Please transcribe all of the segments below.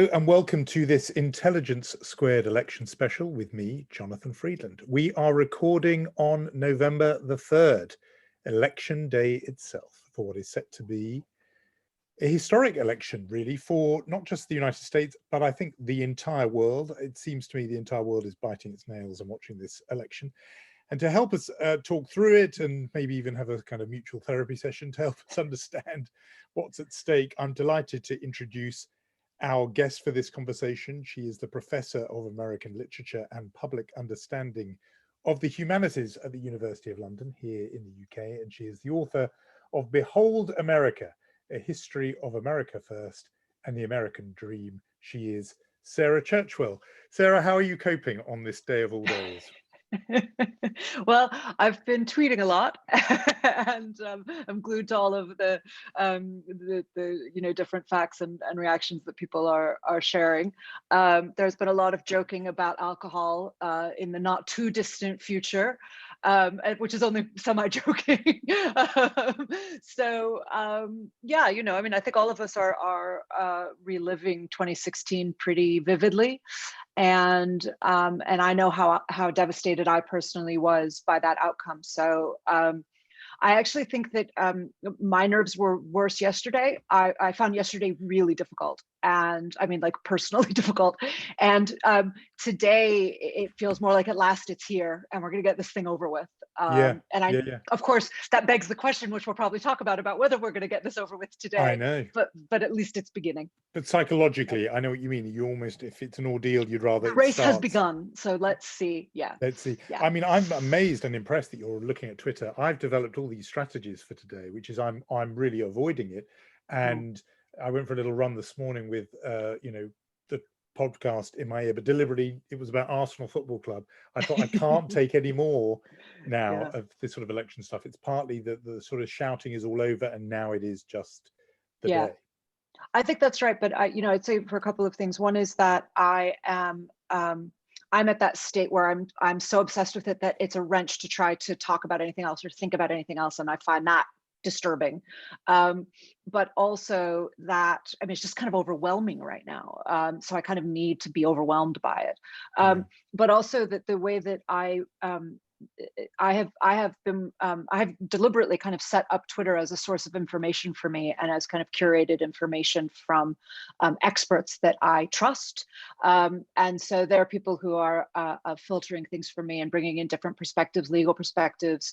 And welcome to this Intelligence Squared election special with me, Jonathan Freedland. We are recording on November the 3rd, election day itself, for what is set to be a historic election, really, for not just the United States, but I think the entire world. It seems to me the entire world is biting its nails and watching this election. And to help us talk through it and maybe even have a kind of mutual therapy session to help us understand what's at stake, I'm delighted to introduce our guest for this conversation. She is the Professor of American Literature and Public Understanding of the Humanities at the University of London here in the UK, and she is the author of Behold America, A History of America First and the American Dream. She is Sarah Churchwell. Sarah, how are you coping on this day of all days? Well, I've been tweeting a lot, and I'm glued to all of the different facts and reactions that people are sharing. There's been a lot of joking about alcohol in the not too distant future, which is only semi-joking. Yeah, I mean, I think all of us are reliving 2016 pretty vividly. And I know how devastated I personally was by that outcome. So I actually think that my nerves were worse yesterday. I found yesterday really difficult, and I mean, like, personally difficult. And today it feels more like at last it's here, and we're going to get this thing over with. Of course, that begs the question, which we'll probably talk about whether we're going to get this over with today. I know, but at least it's beginning. But psychologically, I know what you mean. You almost, if it's an ordeal, you'd rather the race has begun. So let's see. Yeah. Let's see. Yeah. I mean, I'm amazed and impressed that you're looking at Twitter. I've developed all these strategies for today, which is I'm really avoiding it. And I went for a little run this morning with the podcast in my ear, but deliberately it was about Arsenal Football Club. I thought I can't take any more now of this sort of election stuff. It's partly that the sort of shouting is all over, and now it is just the day. I think that's right, but I'd say for a couple of things. One is that I am I'm at that state where I'm so obsessed with it that it's a wrench to try to talk about anything else or think about anything else, and I find that disturbing. But also that, I mean, it's just kind of overwhelming right now. So I kind of need to be overwhelmed by it. But also that the way that I have deliberately kind of set up Twitter as a source of information for me, and as kind of curated information from experts that I trust. And so there are people who are filtering things for me and bringing in different perspectives, legal perspectives,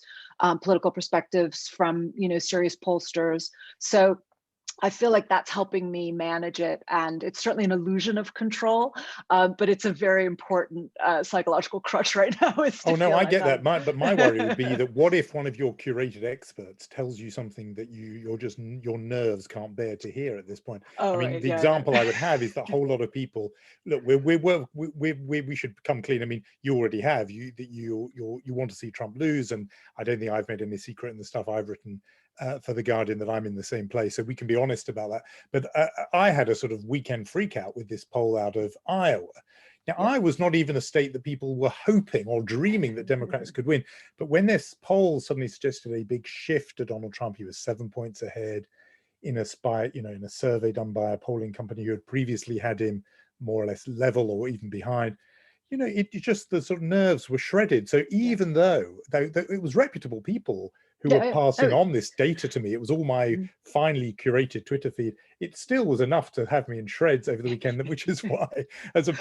political perspectives from, serious pollsters. So I feel like that's helping me manage it, and it's certainly an illusion of control, but it's a very important psychological crutch right now. Oh no, I get that. But my worry would be that what if one of your curated experts tells you something that your nerves can't bear to hear at this point? The example I would have is that a whole lot of people look. We should come clean. I mean, you already have. You want to see Trump lose, and I don't think I've made any secret in the stuff I've written for The Guardian that I'm in the same place, so we can be honest about that. But I had a sort of weekend freak out with this poll out of Iowa. Now, I was not even a state that people were hoping or dreaming that Democrats could win. But when this poll suddenly suggested a big shift to Donald Trump, he was 7 points ahead in a survey done by a polling company who had previously had him more or less level or even behind. It just, the sort of nerves were shredded. So even though it was reputable people who were passing on this data to me, it was all my finely curated Twitter feed, it still was enough to have me in shreds over the weekend, which is why, as a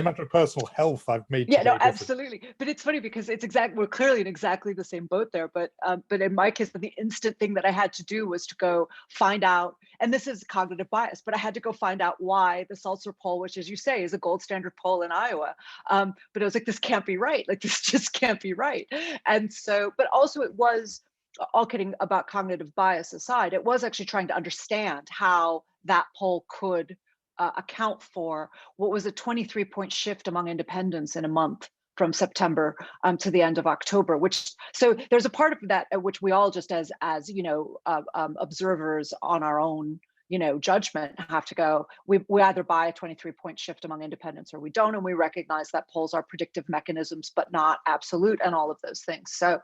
matter of personal health, I've made absolutely. But it's funny because we're clearly in exactly the same boat there. But in my case, the instant thing that I had to do was to go find out, and this is cognitive bias, but I had to go find out why the Seltzer poll, which, as you say, is a gold standard poll in Iowa. But I was like, this can't be right. Like, this just can't be right. And so, but also it was, all kidding about cognitive bias aside, it was actually trying to understand how that poll could account for what was a 23-point shift among independents in a month from September to the end of October. So there's a part of that at which we all just as observers on our own judgment, have to go, we either buy a 23-point shift among independents or we don't, and we recognize that polls are predictive mechanisms but not absolute, and all of those things. So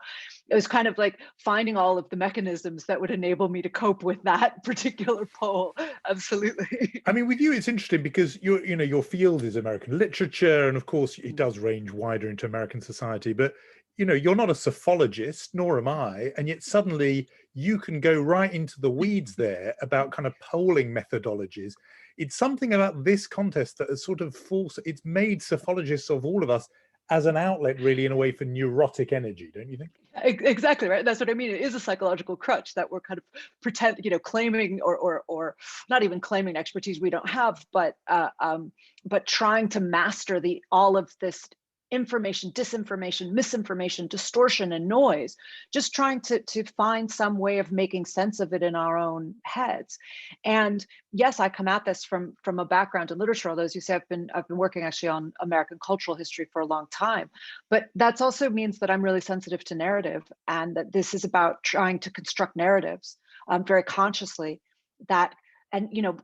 it was kind of like finding all of the mechanisms that would enable me to cope with that particular poll. Absolutely. I mean, with you, it's interesting because your field is American literature, and of course it does range wider into American society, but you're not a psophologist, nor am I, and yet suddenly you can go right into the weeds there about kind of polling methodologies. It's something about this contest that has sort of it's made psophologists of all of us as an outlet, really, in a way, for neurotic energy, don't you think? Exactly right. That's what I mean. It is a psychological crutch that we're kind of claiming or not even claiming expertise we don't have, but trying to master all of this information, disinformation, misinformation, distortion, and noise, just trying to find some way of making sense of it in our own heads. And yes, I come at this from a background in literature, although, as you say, I've been working actually on American cultural history for a long time. But that also means that I'm really sensitive to narrative, and that this is about trying to construct narratives very consciously.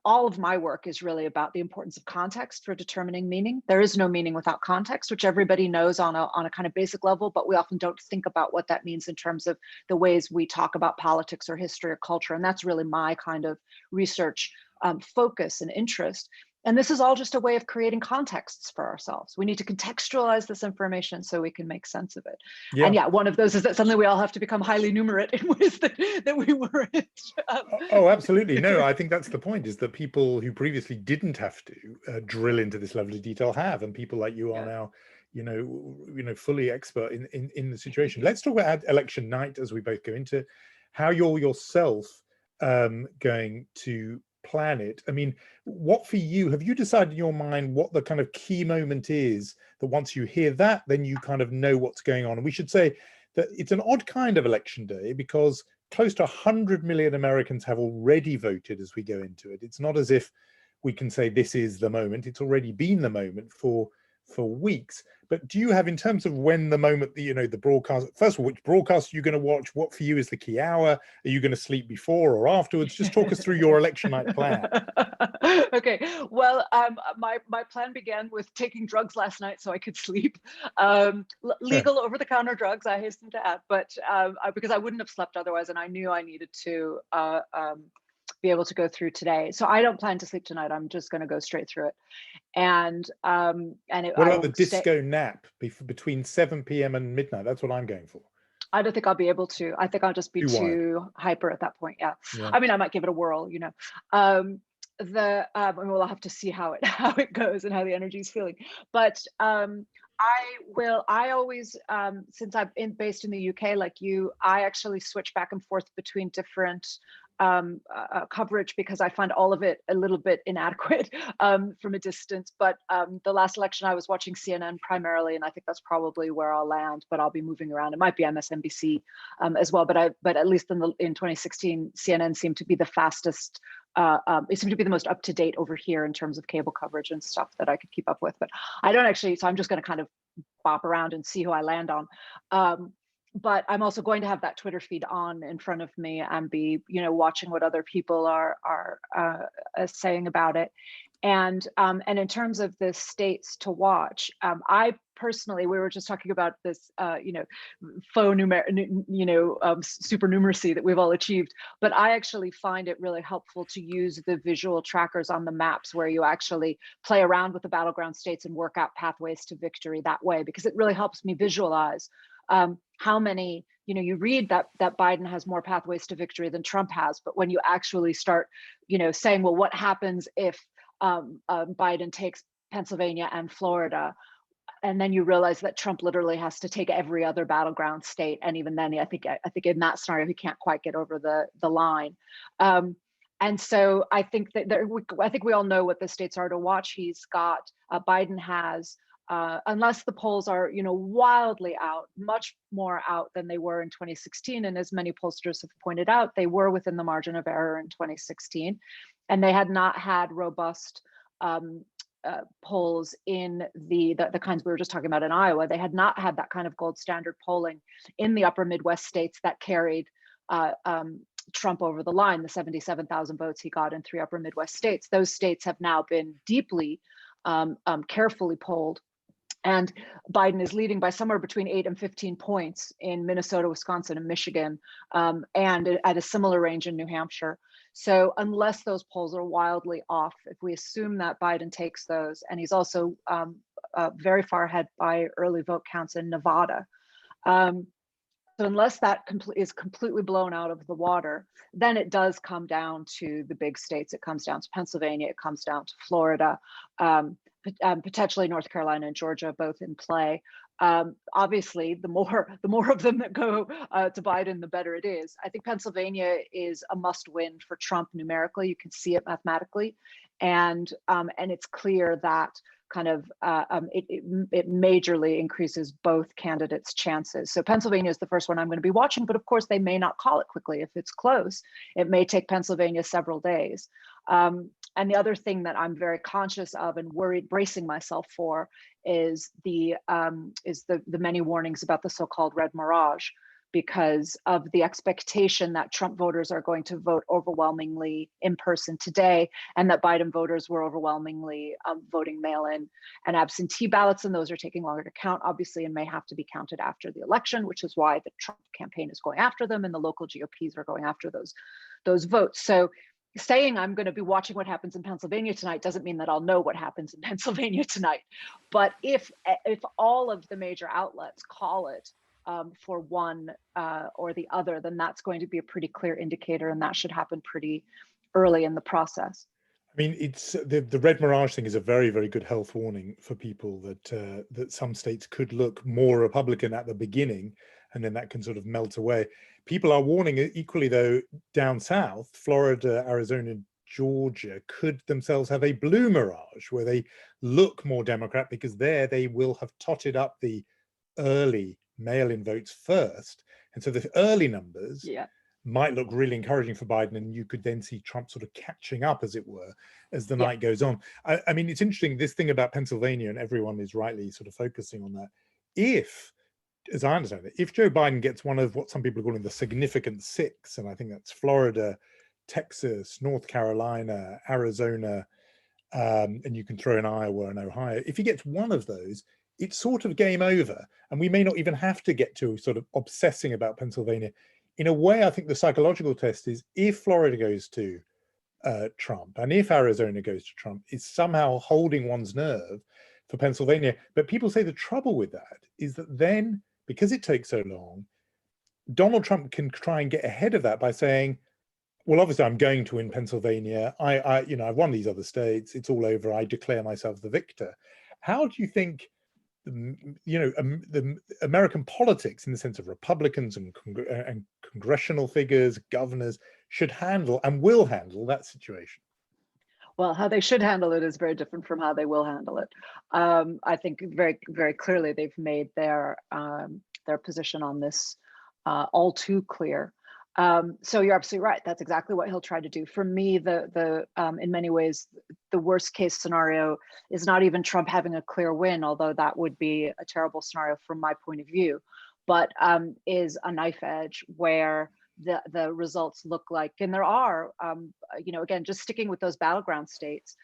All of my work is really about the importance of context for determining meaning. There is no meaning without context, which everybody knows on a kind of basic level, but we often don't think about what that means in terms of the ways we talk about politics or history or culture. And that's really my kind of research focus and interest. And this is all just a way of creating contexts for ourselves. We need to contextualize this information so we can make sense of it. Yeah. And one of those is that suddenly we all have to become highly numerate in ways that we weren't. Oh, absolutely. No, I think that's the point, is that people who previously didn't have to drill into this level of detail have, and people like you are now, fully expert in the situation. Let's talk about election night as we both go into how you're yourself going to plan it. I mean, what for you, have you decided in your mind what the kind of key moment is that once you hear that, then you kind of know what's going on? And we should say that it's an odd kind of election day because close to 100 million Americans have already voted as we go into it. It's not as if we can say this is the moment. It's already been the moment for weeks. But do you have, in terms of when the moment, the broadcast, first of all, which broadcast are you going to watch? What for you is the key hour? Are you going to sleep before or afterwards? Just talk us through your election night plan. Okay. Well, my plan began with taking drugs last night so I could sleep. Legal over-the-counter drugs, I hasten to add, but because I wouldn't have slept otherwise, and I knew I needed to be able to go through today. So I don't plan to sleep tonight. I'm just going to go straight through it. And what about the disco nap between 7 p.m. and midnight? That's what I'm going for. I don't think I'll be able to. I think I'll just be too hyper at that point. Yeah. I mean, I might give it a whirl, and we'll have to see how it goes and how the energy is feeling. But I always, since I've been based in the UK like you, I actually switch back and forth between different coverage because I find all of it a little bit inadequate from a distance. But the last election I was watching CNN primarily, and I think that's probably where I'll land, but I'll be moving around. It might be MSNBC as well, but at least in 2016, CNN seemed to be the fastest. It seemed to be the most up-to-date over here in terms of cable coverage and stuff that I could keep up with. But I don't actually, so I'm just going to kind of bop around and see who I land on. But I'm also going to have that Twitter feed on in front of me and be, watching what other people are saying about it. And in terms of the states to watch, I personally, we were just talking about this, faux supernumeracy that we've all achieved. But I actually find it really helpful to use the visual trackers on the maps where you actually play around with the battleground states and work out pathways to victory that way, because it really helps me visualize how many, you read that Biden has more pathways to victory than Trump has, but when you actually start, saying, well, what happens if Biden takes Pennsylvania and Florida? And then you realize that Trump literally has to take every other battleground state, and even then, I think in that scenario, he can't quite get over the line. And so I think that I think we all know what the states are to watch. He's got Biden has. Unless the polls are, wildly out, much more out than they were in 2016. And as many pollsters have pointed out, they were within the margin of error in 2016. And they had not had robust polls in the kinds we were just talking about in Iowa. They had not had that kind of gold standard polling in the upper Midwest states that carried Trump over the line, the 77,000 votes he got in 3 upper Midwest states. Those states have now been deeply, carefully polled. And Biden is leading by somewhere between 8 and 15 points in Minnesota, Wisconsin, and Michigan, and at a similar range in New Hampshire. So unless those polls are wildly off, if we assume that Biden takes those, and he's also very far ahead by early vote counts in Nevada. So unless that is completely blown out of the water, then it does come down to the big states. It comes down to Pennsylvania. It comes down to Florida, potentially North Carolina and Georgia, both in play. Obviously, the more of them that go to Biden, the better it is. I think Pennsylvania is a must-win for Trump numerically. You can see it mathematically, and it's clear that kind of it majorly increases both candidates' chances. So Pennsylvania is the first one I'm going to be watching, but of course they may not call it quickly. If it's close, it may take Pennsylvania several days. And the other thing that I'm very conscious of and bracing myself for is the many warnings about the so-called red mirage, because of the expectation that Trump voters are going to vote overwhelmingly in person today, and that Biden voters were overwhelmingly voting mail-in and absentee ballots, and those are taking longer to count, obviously, and may have to be counted after the election, which is why the Trump campaign is going after them and the local GOPs are going after those votes. So saying I'm going to be watching what happens in Pennsylvania tonight doesn't mean that I'll know what happens in Pennsylvania tonight. But if all of the major outlets call it for one or the other, then that's going to be a pretty clear indicator, and that should happen pretty early in the process. I mean, it's the red mirage thing is a very, very good health warning for people that some states could look more Republican at the beginning, and then that can sort of melt away. People are warning equally, though, down south, Florida, Arizona, Georgia could themselves have a blue mirage where they look more Democrat, because there they will have totted up the early mail-in votes first, and so the early numbers might look really encouraging for Biden, and you could then see Trump sort of catching up, as it were, as the night goes on. I mean, it's interesting, this thing about Pennsylvania, and everyone is rightly sort of focusing on that. If, as I understand it, if Joe Biden gets one of what some people are calling the significant six, and I think that's Florida, Texas, North Carolina, Arizona, and you can throw in Iowa and Ohio, if he gets one of those, it's sort of game over, and we may not even have to get to sort of obsessing about Pennsylvania. In a way, I think the psychological test is, if Florida goes to Trump and if Arizona goes to Trump, is somehow holding one's nerve for Pennsylvania. But people say the trouble with that is that then, because it takes so long, Donald Trump can try and get ahead of that by saying, well, obviously I'm going to win Pennsylvania. I've won these other states. It's all over. I declare myself the victor. How do you think the American politics, in the sense of Republicans and congressional figures, governors, should handle and will handle that situation? Well, how they should handle it is very different from how they will handle it. I think very, very clearly they've made their position on this all too clear. So you're absolutely right. That's exactly what he'll try to do. For me, in many ways, the worst case scenario is not even Trump having a clear win, although that would be a terrible scenario from my point of view, but is a knife edge where the results look like, and there are, again, just sticking with those battleground states,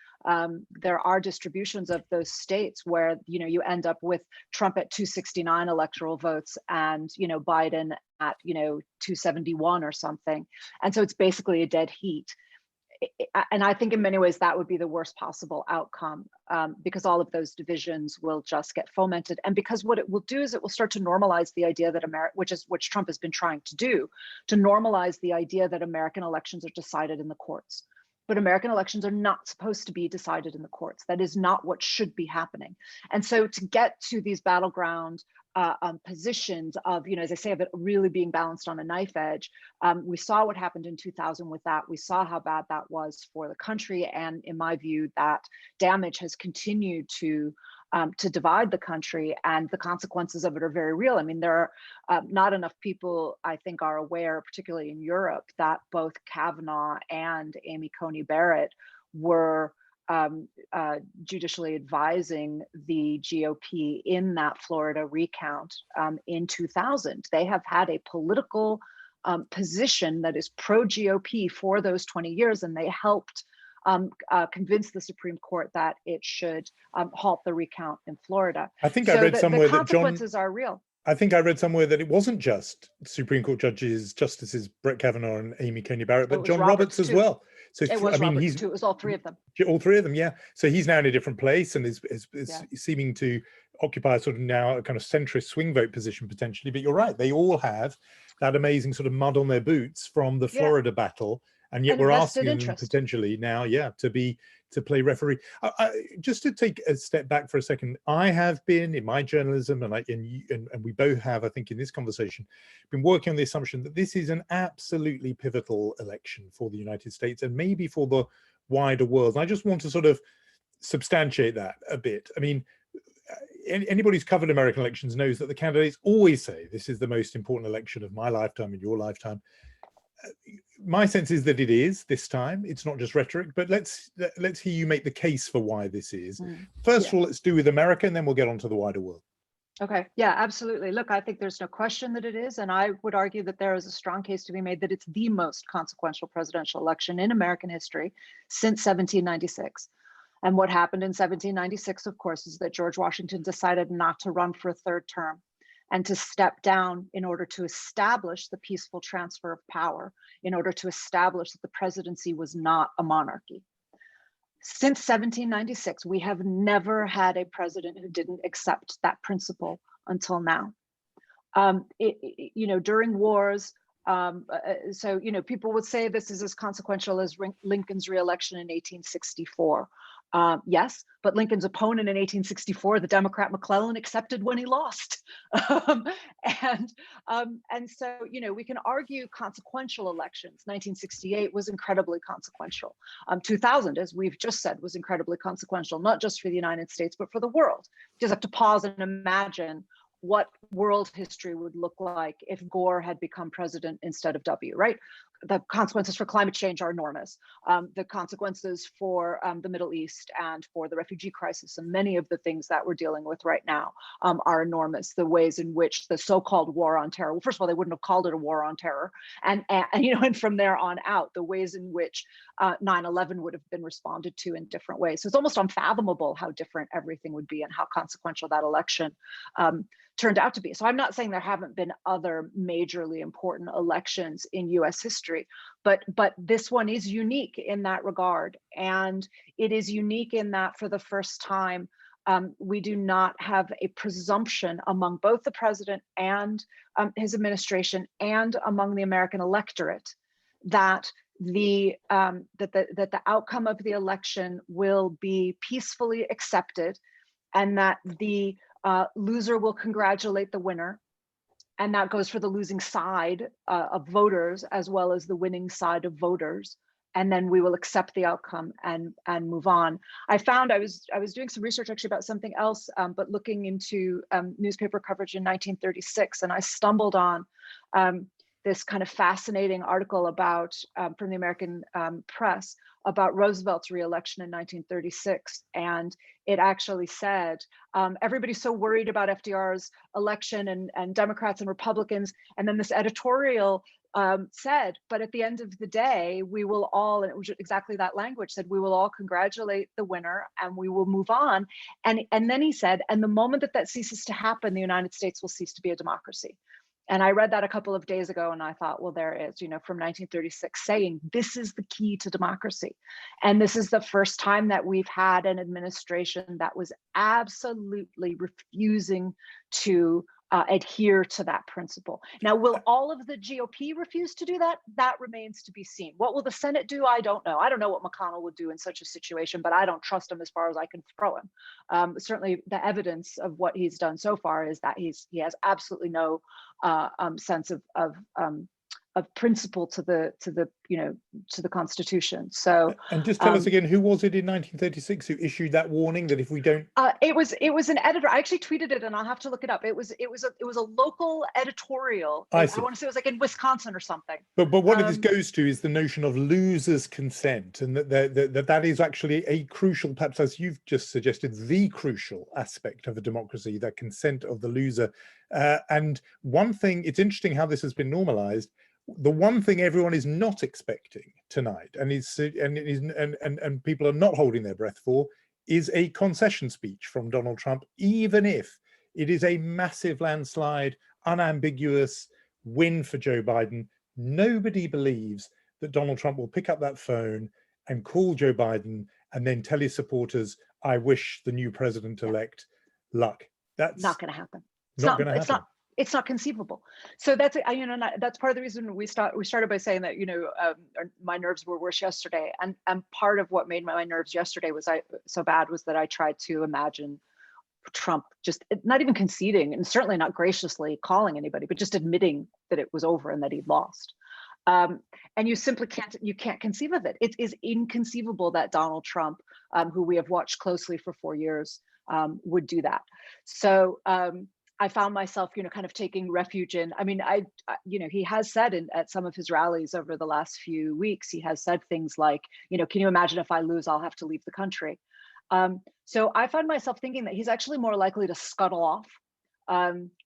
there are distributions of those states where, you end up with Trump at 269 electoral votes and, Biden at, 271 or something. And so it's basically a dead heat. And I think in many ways that would be the worst possible outcome, because all of those divisions will just get fomented. And because what it will do is it will start to normalize the idea that which Trump has been trying to do, to normalize the idea that American elections are decided in the courts. But American elections are not supposed to be decided in the courts. That is not what should be happening. And so to get to these battleground positions of, as I say, of it really being balanced on a knife edge, we saw what happened in 2000 with that. We saw how bad that was for the country. And in my view, that damage has continued to divide the country, and the consequences of it are very real. I mean, there are not enough people, I think, are aware, particularly in Europe, that both Kavanaugh and Amy Coney Barrett were judicially advising the GOP in that Florida recount in 2000. They have had a political position that is pro-GOP for those 20 years, and they helped convince the Supreme Court that it should halt the recount in Florida. I think I read somewhere the consequences are real. I think I read somewhere that it wasn't just Supreme Court Justices Brett Kavanaugh and Amy Coney Barrett, but John Roberts as well. So it was Roberts too. It was all three of them. All three of them, yeah. So he's now in a different place and is seeming to occupy sort of now a kind of centrist swing vote position potentially. But you're right; they all have that amazing sort of mud on their boots from the Florida battle, and yet we're asking them potentially now, to play referee. Just to take a step back for a second, I have been in my journalism, and we both have, I think, in this conversation, been working on the assumption that this is an absolutely pivotal election for the United States and maybe for the wider world. And I just want to sort of substantiate that a bit. I mean, anybody who's covered American elections knows that the candidates always say this is the most important election of my lifetime and your lifetime. My sense is that it is this time. It's not just rhetoric, but let's hear you make the case for why this is. First of all, let's do with America, and then we'll get on to the wider world. Okay, yeah, absolutely. Look, I think there's no question that it is, and I would argue that there is a strong case to be made that it's the most consequential presidential election in American history since 1796. And what happened in 1796, of course, is that George Washington decided not to run for a third term and to step down in order to establish the peaceful transfer of power, in order to establish that the presidency was not a monarchy. Since 1796, we have never had a president who didn't accept that principle until now. During wars, people would say this is as consequential as Lincoln's reelection in 1864. Yes, but Lincoln's opponent in 1864, the Democrat McClellan, accepted when he lost. And so, we can argue consequential elections. 1968 was incredibly consequential. 2000, as we've just said, was incredibly consequential, not just for the United States, but for the world. You just have to pause and imagine what world history would look like if Gore had become president instead of W, right? The consequences for climate change are enormous. The consequences for the Middle East and for the refugee crisis and many of the things that we're dealing with right now are enormous. The ways in which the so-called war on terror, well, first of all, they wouldn't have called it a war on terror. And from there on out, the ways in which 9/11 would have been responded to in different ways. So it's almost unfathomable how different everything would be and how consequential that election turned out to be. So I'm not saying there haven't been other majorly important elections in US history, but this one is unique in that regard. And it is unique in that for the first time, we do not have a presumption among both the president and his administration and among the American electorate that the outcome of the election will be peacefully accepted, and that the loser will congratulate the winner, and that goes for the losing side of voters as well as the winning side of voters, and then we will accept the outcome and move on. I found I was doing some research actually about something else, but looking into newspaper coverage in 1936, and I stumbled on this kind of fascinating article about from the American press about Roosevelt's reelection in 1936. And it actually said, everybody's so worried about FDR's election and Democrats and Republicans. And then this editorial said, but at the end of the day, we will all, and it was exactly that language, said, we will all congratulate the winner and we will move on. And then he said, and the moment that ceases to happen, the United States will cease to be a democracy. And I read that a couple of days ago and I thought, well, there it is, from 1936 saying this is the key to democracy. And this is the first time that we've had an administration that was absolutely refusing to adhere to that principle. Now, will all of the GOP refuse to do that? That remains to be seen. What will the Senate do? I don't know. I don't know what McConnell would do in such a situation, but I don't trust him as far as I can throw him. Certainly, the evidence of what he's done so far is that he has absolutely no sense of principle to the Constitution. So, and just tell us again, who was it in 1936 who issued that warning that if we don't? It was an editor. I actually tweeted it, and I'll have to look it up. It was a local editorial. I want to say it was like in Wisconsin or something. But what this goes to is the notion of losers' consent, and that is actually a crucial, perhaps as you've just suggested, the crucial aspect of a democracy, that consent of the loser. And one thing, it's interesting how this has been normalized. the one thing everyone is not expecting tonight, and people are not holding their breath for, is a concession speech from Donald Trump, even if it is a massive landslide, unambiguous win for Joe Biden. Nobody believes that Donald Trump will pick up that phone and call Joe Biden and then tell his supporters, I wish the new president-elect luck. That's not going to happen. Not going to happen. It's not conceivable. So that's, you know, that's part of the reason we started by saying that, you know, my nerves were worse yesterday. And part of what made my nerves yesterday so bad was that I tried to imagine Trump just not even conceding, and certainly not graciously calling anybody, but just admitting that it was over and that he'd lost. And you simply can't conceive of it. It is inconceivable that Donald Trump, who we have watched closely for 4 years, would do that. So I found myself, you know, kind of taking refuge in, I mean, you know, he has said at some of his rallies over the last few weeks, he has said things like, you know, can you imagine if I lose, I'll have to leave the country. So I find myself thinking that he's actually more likely to scuttle off,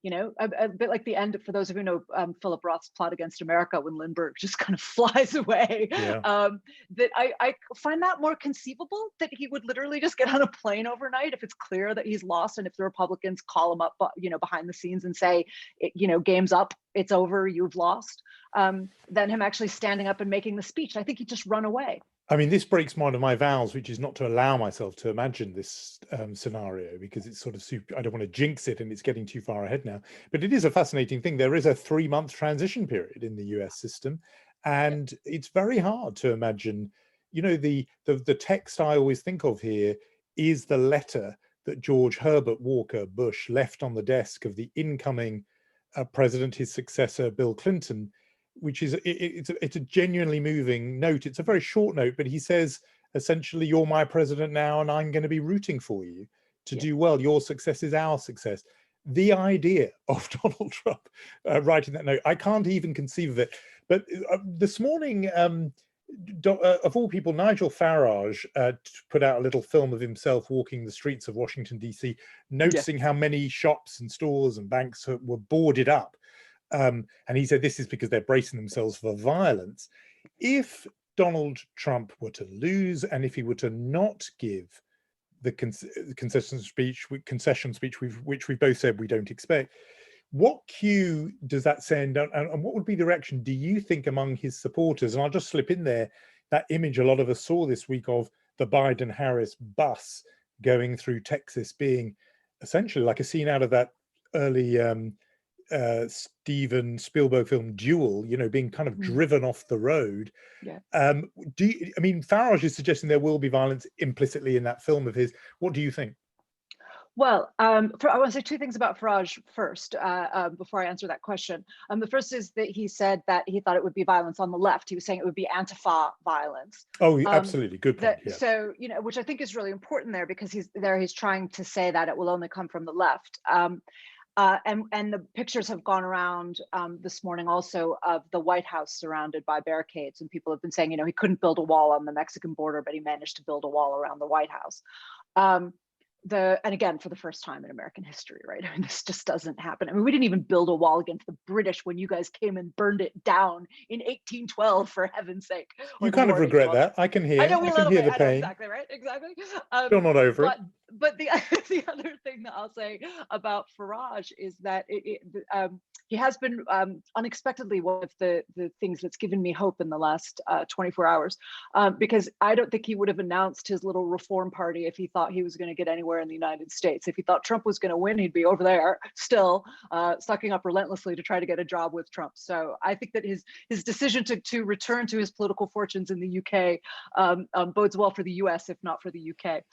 you know, a bit like the end, for those of you who know Philip Roth's Plot Against America, when Lindbergh just kind of flies away. Yeah. That I find that more conceivable, that he would literally just get on a plane overnight if it's clear that he's lost, and if the Republicans call him up, you know, behind the scenes and say, you know, game's up, it's over, you've lost, than him actually standing up and making the speech. I think he'd just run away. I mean, this breaks one of my vows, which is not to allow myself to imagine this scenario, because it's sort of I don't want to jinx it and it's getting too far ahead now. But it is a fascinating thing. There is a 3-month transition period in the US system, and it's very hard to imagine, you know, the text I always think of here is the letter that George Herbert Walker Bush left on the desk of the incoming president, his successor, Bill Clinton, which is it's a genuinely moving note. It's a very short note, but he says essentially, you're my president now, and I'm going to be rooting for you to do well. Your success is our success. The idea of Donald Trump writing that note, I can't even conceive of it. But this morning, of all people, Nigel Farage put out a little film of himself walking the streets of Washington, D.C., noticing how many shops and stores and banks were boarded up. And he said this is because they're bracing themselves for violence. If Donald Trump were to lose, and if he were to not give the concession speech, which we've both said we don't expect, what cue does that send, and what would be the reaction, do you think, among his supporters? And I'll just slip in there that image a lot of us saw this week of the Biden-Harris bus going through Texas, being essentially like a scene out of that early Steven Spielberg film Duel, you know, being kind of driven off the road. I mean, Farage is suggesting there will be violence implicitly in that film of his. What do you think? Well, I want to say two things about Farage first, before I answer that question. The first is that he said that he thought it would be violence on the left. He was saying it would be Antifa violence. Oh, absolutely. Good point. So, you know, which I think is really important there, because he's trying to say that it will only come from the left. And the pictures have gone around this morning also of the White House surrounded by barricades, and people have been saying, you know, he couldn't build a wall on the Mexican border, but he managed to build a wall around the White House. And again, for the first time in American history, right? I mean, this just doesn't happen. I mean, we didn't even build a wall against the British when you guys came and burned it down in 1812, for heaven's sake. You kind of regret that. I can hear. I can hear the pain. Exactly, right? Exactly. Still not over it. But the other thing that I'll say about Farage is that he has been unexpectedly one of the things that's given me hope in the last 24 hours, because I don't think he would have announced his little reform party if he thought he was going to get anywhere in the United States. If he thought Trump was going to win, he'd be over there still sucking up relentlessly to try to get a job with Trump. So I think that his decision to return to his political fortunes in the UK bodes well for the US, if not for the UK.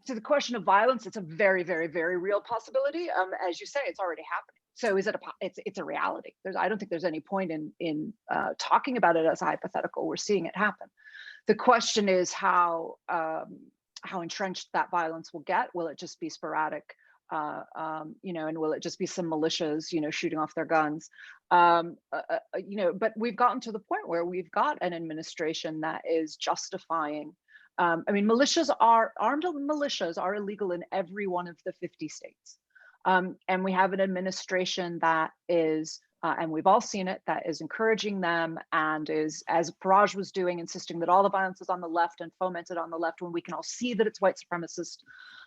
To the question of violence, it's a very, very, very real possibility. As you say, it's already happening. So is it it's a reality. I don't think there's any point in talking about it as a hypothetical. We're seeing it happen. The question is how entrenched that violence will get. Will it just be sporadic? You know, and will it just be some militias, you know, shooting off their guns? You know, but we've gotten to the point where we've got an administration that is justifying. I mean, armed militias are illegal in every one of the 50 states. And we have an administration that is and we've all seen it, that is encouraging them and is, as Farage was doing, insisting that all the violence is on the left and fomented on the left, when we can all see that it's white supremacist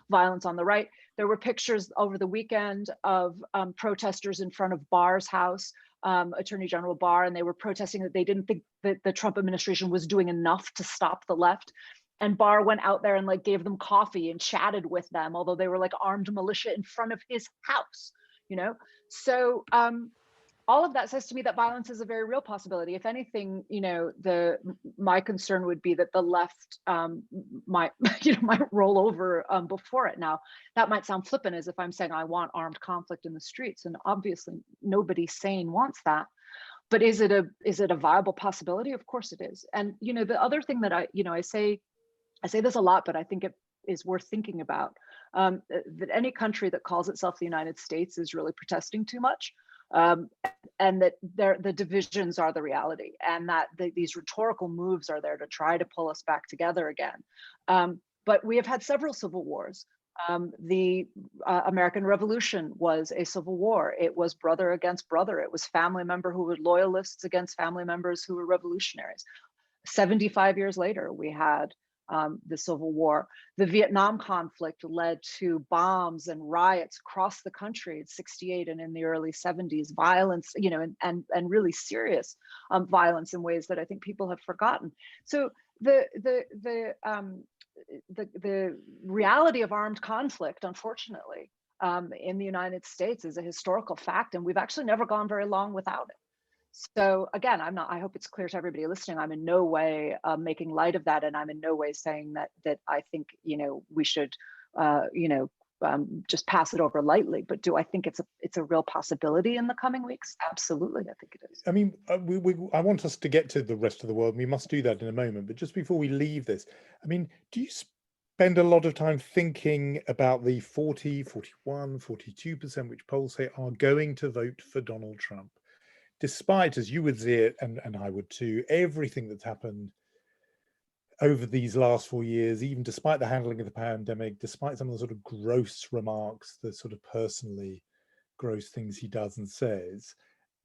violence on the right. There were pictures over the weekend of protesters in front of Barr's house, Attorney General Barr, and they were protesting that they didn't think that the Trump administration was doing enough to stop the left. And Barr went out there and like gave them coffee and chatted with them, although they were like armed militia in front of his house, you know? So all of that says to me that violence is a very real possibility. If anything, you know, my concern would be that the left might roll over before it. Now, that might sound flippant, as if I'm saying I want armed conflict in the streets, and obviously nobody sane wants that. But is it a viable possibility? Of course it is. And you know, the other thing that I say this a lot, but I think it is worth thinking about, that any country that calls itself the United States is really protesting too much. And that the divisions are the reality, and that these rhetorical moves are there to try to pull us back together again. But we have had several civil wars. The American Revolution was a civil war. It was brother against brother. It was family member who were loyalists against family members who were revolutionaries. 75 years later, we had the Civil War. The Vietnam conflict led to bombs and riots across the country in '68 and in the early '70s, violence, you know, and really serious violence in ways that I think people have forgotten. So the reality of armed conflict, unfortunately, in the United States is a historical fact, and we've actually never gone very long without it. So again, I hope it's clear to everybody listening, I'm in no way making light of that, and I'm in no way saying that I think, you know, we should, just pass it over lightly. But do I think it's a real possibility in the coming weeks? Absolutely, I think it is. I mean, I want us to get to the rest of the world. We must do that in a moment. But just before we leave this, I mean, do you spend a lot of time thinking about the 40, 41, 42% which polls say are going to vote for Donald Trump? Despite, as you would see it, and I would too, everything that's happened over these last 4 years, even despite the handling of the pandemic, despite some of the sort of gross remarks, the sort of personally gross things he does and says,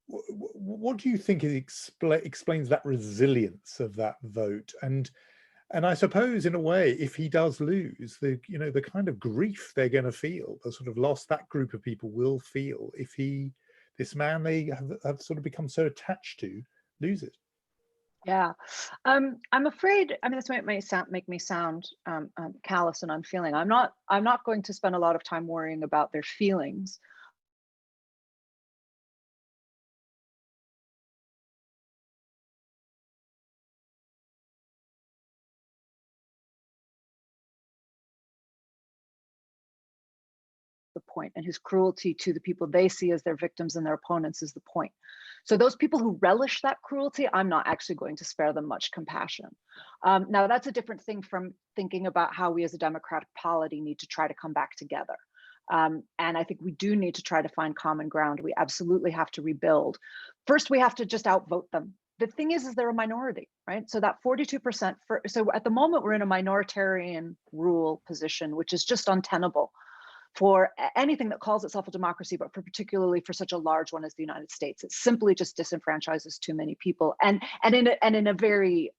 what do you think explains that resilience of that vote? And I suppose, in a way, if he does lose, the kind of grief they're going to feel, the sort of loss that group of people will feel if this man they have sort of become so attached to, loses. Yeah, I'm afraid. I mean, this might make me sound callous and unfeeling. I'm not going to spend a lot of time worrying about their feelings. The point, and his cruelty to the people they see as their victims and their opponents is the point. So those people who relish that cruelty, I'm not actually going to spare them much compassion. Now, that's a different thing from thinking about how we as a democratic polity need to try to come back together. And I think we do need to try to find common ground. We absolutely have to rebuild. First, we have to just outvote them. The thing is they're a minority, right? So that 42%, so at the moment, we're in a minoritarian rule position, which is just untenable for anything that calls itself a democracy, but particularly for such a large one as the United States. It simply just disenfranchises too many people, and in a very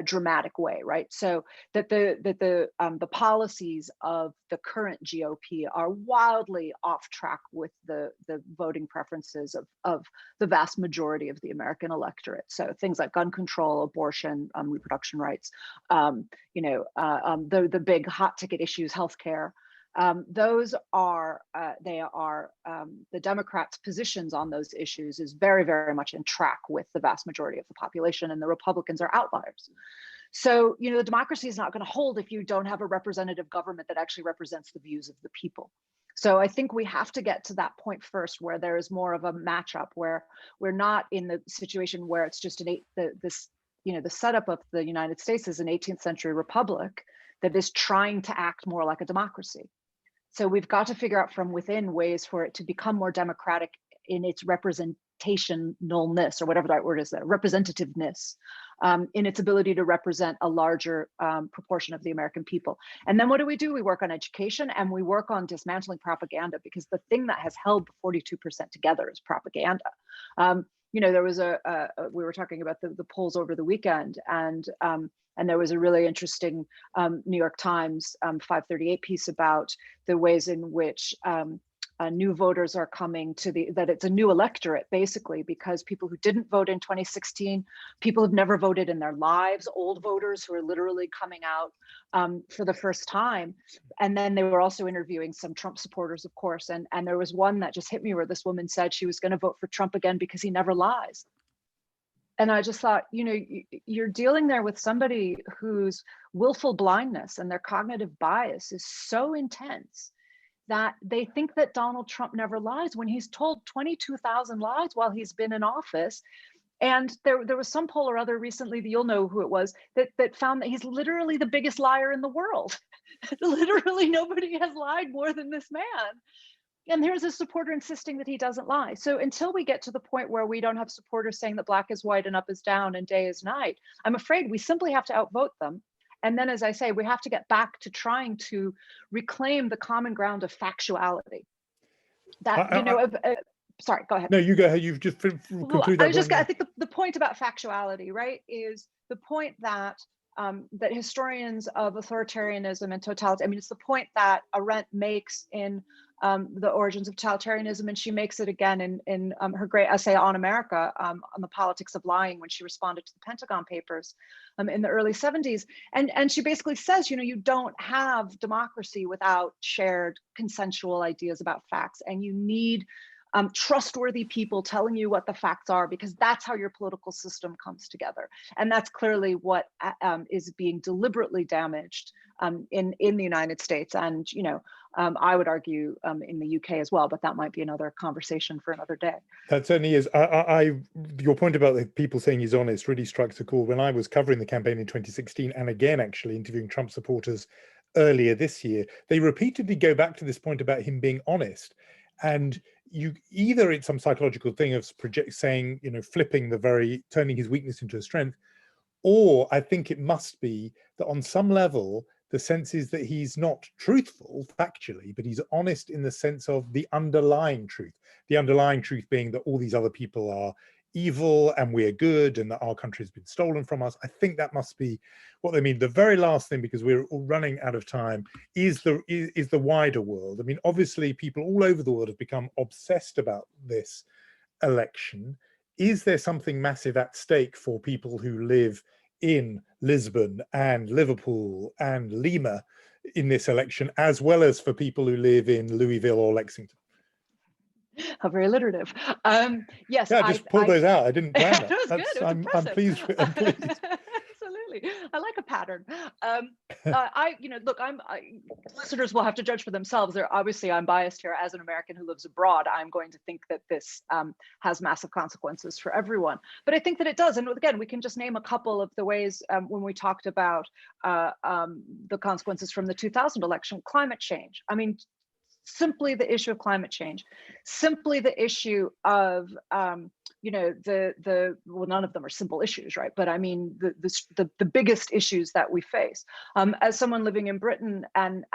dramatic way, right? So that the policies of the current GOP are wildly off track with the voting preferences of the vast majority of the American electorate. So things like gun control, abortion, reproduction rights, the big hot ticket issues, healthcare. Those are the Democrats' positions on those issues is very, very much in track with the vast majority of the population, and the Republicans are outliers. So, the democracy is not going to hold if you don't have a representative government that actually represents the views of the people. So I think we have to get to that point first, where there is more of a matchup, where we're not in the situation where it's just the setup of the United States is an 18th century republic that is trying to act more like a democracy. So we've got to figure out from within ways for it to become more democratic in its representationalness, or whatever that word is, that representativeness. in its ability to represent a larger proportion of the American people. And then what do? We work on education, and we work on dismantling propaganda, because the thing that has held the 42% together is propaganda. There was we were talking about the polls over the weekend, and there was a really interesting New York Times 538 piece about the ways in which new voters are coming to that it's a new electorate, basically, because people who didn't vote in 2016, people who've never voted in their lives, old voters who are literally coming out for the first time. And then they were also interviewing some Trump supporters, of course. And there was one that just hit me where this woman said she was going to vote for Trump again because he never lies. And I just thought, you're dealing there with somebody whose willful blindness and their cognitive bias is so intense that they think that Donald Trump never lies, when he's told 22,000 lies while he's been in office. And there was some poll or other recently, that you'll know who it was, that found that he's literally the biggest liar in the world. Literally nobody has lied more than this man. And here's a supporter insisting that he doesn't lie. So until we get to the point where we don't have supporters saying that black is white and up is down and day is night, I'm afraid we simply have to outvote them. And then, as I say, we have to get back to trying to reclaim the common ground of factuality. That, sorry, go ahead. No, you go ahead. You've just concluded that. I think the point about factuality, right, is the point that that historians of authoritarianism and totalitarianism, it's the point that Arendt makes in The Origins of Totalitarianism, and she makes it again in her great essay on America, on the politics of lying, when she responded to the Pentagon Papers in the early 70s. And she basically says, you don't have democracy without shared consensual ideas about facts, and you need trustworthy people telling you what the facts are, because that's how your political system comes together. And that's clearly what is being deliberately damaged in the United States, and I would argue in the UK as well, but that might be another conversation for another day. That certainly is. Your point about the people saying he's honest really strikes a chord. When I was covering the campaign in 2016, and again actually interviewing Trump supporters earlier this year, they repeatedly go back to this point about him being honest. And either it's some psychological thing of saying, flipping turning his weakness into a strength, or I think it must be that on some level, the sense is that he's not truthful factually, but he's honest in the sense of the underlying truth. The underlying truth being that all these other people are evil and we're good, and that our country has been stolen from us. I think that must be what they mean. The very last thing, because we're all running out of time, is the wider world. Obviously people all over the world have become obsessed about this election. Is there something massive at stake for people who live in Lisbon and Liverpool and Lima in this election, as well as for people who live in Louisville or Lexington? How very alliterative. Yes. Yeah, I just pulled those out. I didn't plan that. It was good. It was I'm pleased. I'm pleased. Absolutely. I like a pattern. Look, listeners will have to judge for themselves. Obviously, I'm biased here as an American who lives abroad. I'm going to think that this has massive consequences for everyone. But I think that it does. And again, we can just name a couple of the ways when we talked about the consequences from the 2000 election, climate change. Simply the issue of climate change, simply the issue of, well, none of them are simple issues, right? But the biggest issues that we face. As someone living in Britain and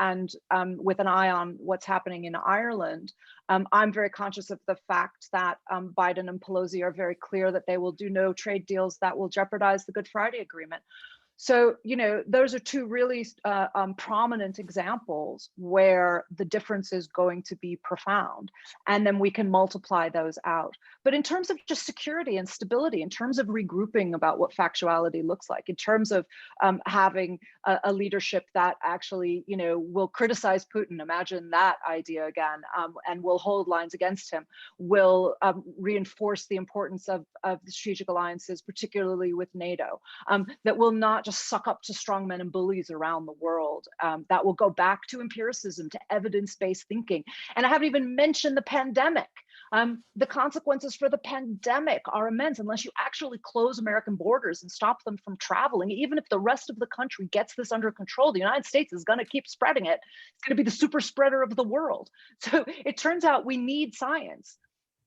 with an eye on what's happening in Ireland, I'm very conscious of the fact that Biden and Pelosi are very clear that they will do no trade deals that will jeopardize the Good Friday Agreement. So, those are two really prominent examples where the difference is going to be profound. And then we can multiply those out. But in terms of just security and stability, in terms of regrouping about what factuality looks like, in terms of having a leadership that actually, will criticize Putin, imagine that idea again, and will hold lines against him, will reinforce the importance of the strategic alliances, particularly with NATO, that will not just suck up to strongmen and bullies around the world, that will go back to empiricism, to evidence-based thinking. And I haven't even mentioned the pandemic. The consequences for the pandemic are immense unless you actually close American borders and stop them from traveling. Even if the rest of the country gets this under control, the United States is going to keep spreading it. It's going to be the super spreader of the world. So it turns out we need science.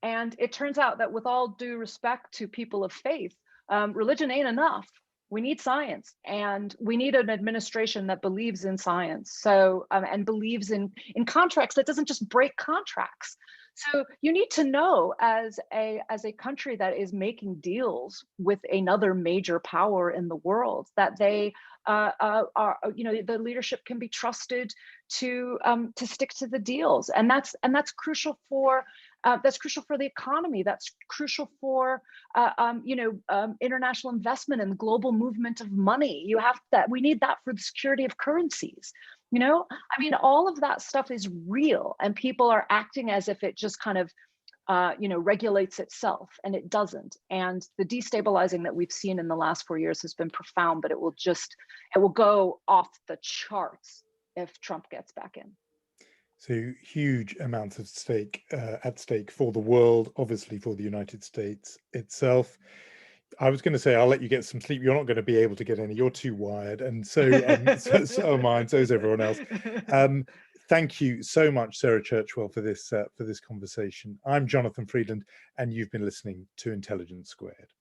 And it turns out that with all due respect to people of faith, religion ain't enough. We need science, and we need an administration that believes in science. So and believes in contracts, that doesn't just break contracts. So you need to know, as a country that is making deals with another major power in the world, that they are, the leadership can be trusted to stick to the deals, and that's crucial for the economy. That's crucial for international investment and global movement of money. We need that for the security of currencies. I mean, all of that stuff is real, and people are acting as if it just kind of regulates itself, and it doesn't. And the destabilizing that we've seen in the last 4 years has been profound, but it will go off the charts if Trump gets back in. So huge amounts of at stake for the world, obviously for the United States itself. I was going to say, I'll let you get some sleep. You're not going to be able to get any. You're too wired, and so am I, and so is everyone else. Thank you so much, Sarah Churchwell, for this conversation. I'm Jonathan Freedland, and you've been listening to Intelligence Squared.